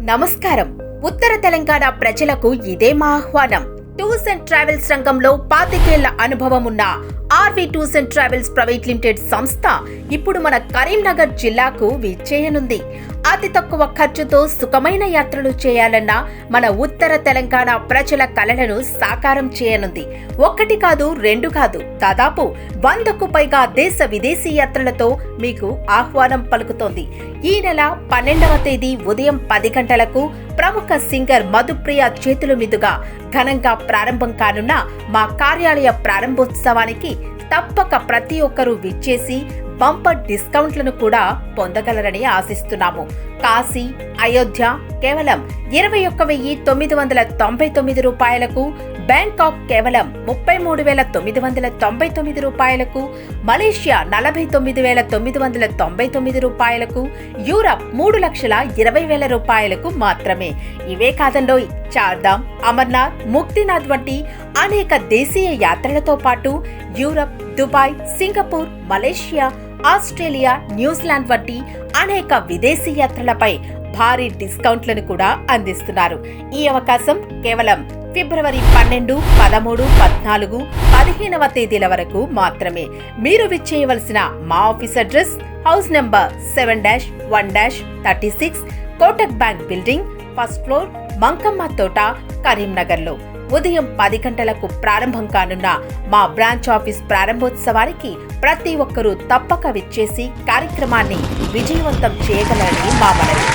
నమస్కారం. ఉత్తర తెలంగాణ ప్రజలకు ఇదే మా ఆహ్వానం. టూర్స్ అండ్ ట్రావెల్స్ రంగంలో 25 ఏళ్ల అనుభవం ఉన్న RVTours and travels private limited సంస్థ ఇప్పుడు మన కరీంనగర్ జిల్లాకు విచ్చేయనుంది. అతి తక్కువ ఖర్చుతో సుఖమైన యాత్రలు చేయాలన్న మన ఉత్తర తెలంగాణ ప్రజల కలలను సాకారం చేయనుంది. ఒక్కటి కాదు, రెండు కాదు, దాదాపు 100కు పైగా దేశ విదేశీ యాత్రలతో మీకు ఆహ్వానం పలుకుతోంది. ఈ నెల 12వ తేదీ ఉదయం 10 గంటలకు ప్రముఖ సింగర్ మధు ప్రియ చేతుల మీదుగా ఘనంగా ప్రారంభం కానున్న మా కార్యాలయ ప్రారంభోత్సవానికి తప్పక ప్రతి ఒక్కరూ విచ్చేసి బంపర్ డిస్కౌంట్లను కూడా పొందగలరని ఆశిస్తున్నాము. కాశీ, అయోధ్య కేవలం 21,999 రూపాయలకు, బ్యాంకాక్ కేవలం 33,999 రూపాయలకు, మలేషియా 49,999 రూపాయలకు, యూరప్ 3,20,000 రూపాయలకు మాత్రమే. ఇవే కాదండోయ్, చార్ధామ్, అమర్నాథ్, ముక్తినాథ్ వంటి అనేక దేశీయ యాత్రలతో పాటు Europe, Dubai, Singapore, Malaysia, Australia, New Zealand వంటి అనేక విదేశీ యాత్రలపై భారీ డిస్కౌంట్లను కూడా అందిస్తున్నారు. ఈ అవకాశం కేవలం ఫిబ్రవరి 12, 13, 14, 15వ తేదీల వరకు మాత్రమే. మీరు విచ్చేయవలసిన మా office address house number 7-1-36 Kotak bank building, first floor, Mankamma తోట, కరీంనగర్లో. ఉదయం 10 గంటలకు ప్రారంభం కానున్న మా బ్రాంచ్ ఆఫీస్ ప్రారంభోత్సవానికి ప్రతి ఒక్కరూ తప్పక విచ్చేసి కార్యక్రమాన్ని విజయవంతం చేయగలరని మా మనవి.